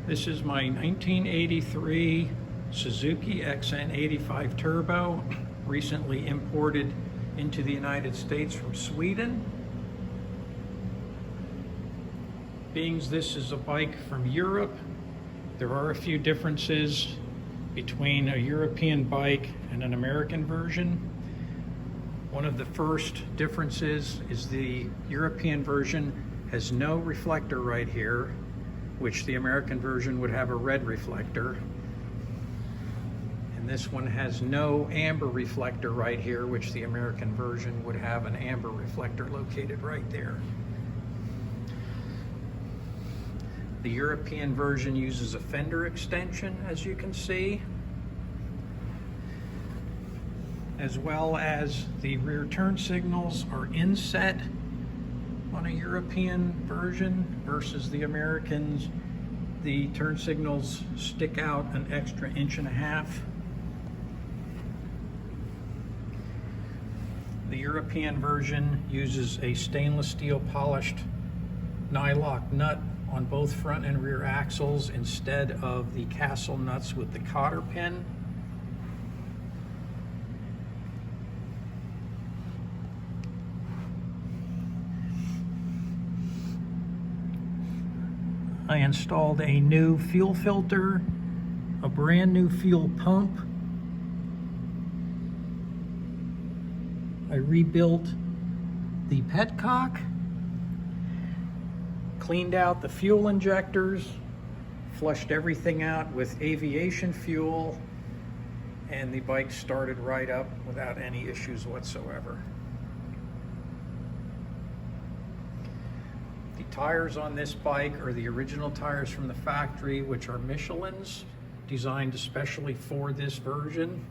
This is my 1983 Suzuki XN85Turbo, recently imported into the United States from Sweden. Being this is a bike from Europe, there are a few differences between a European bike and an American version. One of the first differences is the European version has no reflector right here, which the American version would have a red reflector. And this one has no amber reflector right here, which the American version would have an amber reflector located right there. The European version uses a fender extension, as you can see, as well as the rear turn signals are inset on a European version versus the Americans. The turn signals stick out an extra 1.5 inches. The European version uses a stainless steel polished nylock nut on both front and rear axles instead of the castle nuts with the cotter pin. I installed a new fuel filter, a brand new fuel pump. I rebuilt the petcock, cleaned out the fuel injectors, flushed everything out with aviation fuel, and the bike started right up without any issues whatsoever. The tires on this bike are the original tires from the factory, which are Michelin's, designed especially for this version.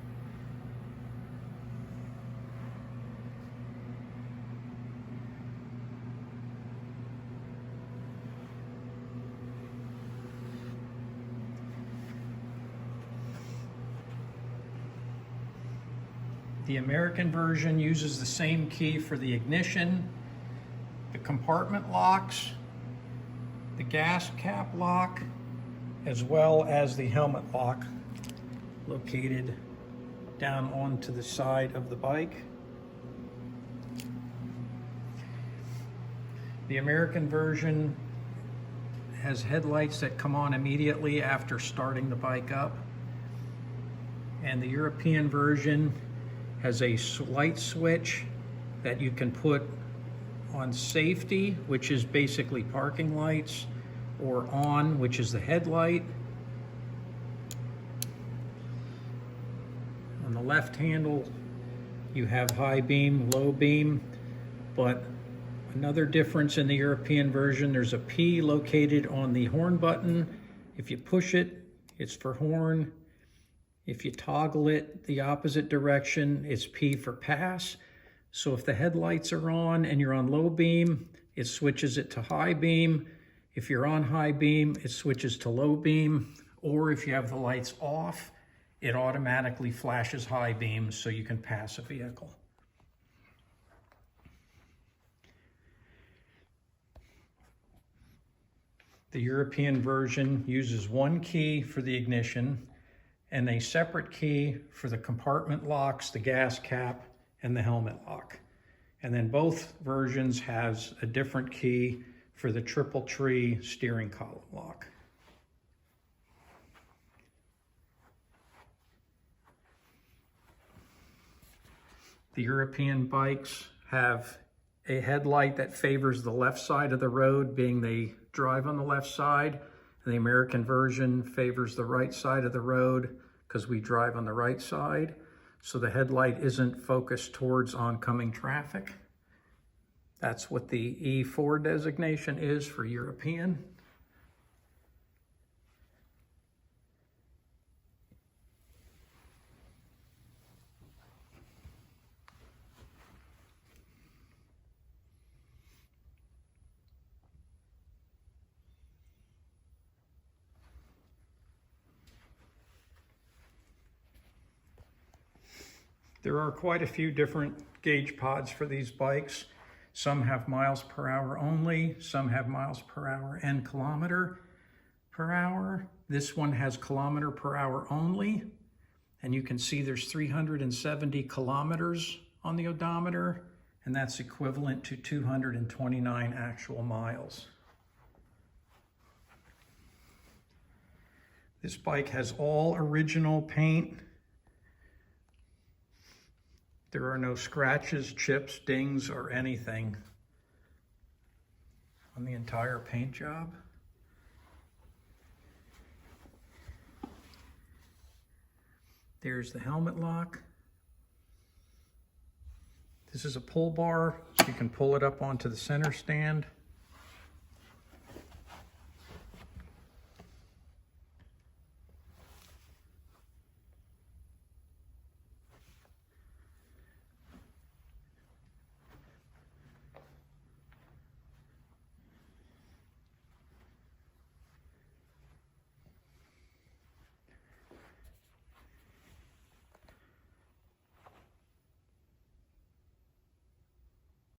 The American version uses the same key for the ignition, the compartment locks, the gas cap lock, as well as the helmet lock located down onto the side of the bike. The American version has headlights that come on immediately after starting the bike up, and the European version has a light switch that you can put on safety, which is basically parking lights, or on, which is the headlight. On the left handle, you have high beam, low beam, but another difference in the European version, there's a P located on the horn button. If you push it, it's for horn. If you toggle it the opposite direction, it's P for pass. So if the headlights are on and you're on low beam, it switches it to high beam. If you're on high beam, it switches to low beam. Or if you have the lights off, it automatically flashes high beam so you can pass a vehicle. The European version uses one key for the ignition and a separate key for the compartment locks, the gas cap, and the helmet lock. And then both versions has a different key for the triple tree steering column lock. The European bikes have a headlight that favors the left side of the road, being they drive on the left side. And the American version favors the right side of the road because we drive on the right side. So the headlight isn't focused towards oncoming traffic. That's what the E4 designation is for European. There are quite a few different gauge pods for these bikes. Some have miles per hour only, some have miles per hour and kilometer. per hour. This one has kilometer per hour only. And you can see there's 370 kilometers on the odometer, and that's equivalent to 229 actual miles. This bike has all original paint. There are no scratches, chips, dings, or anything on the entire paint job. There's the helmet lock. This is a pull bar, so you can pull it up onto the center stand.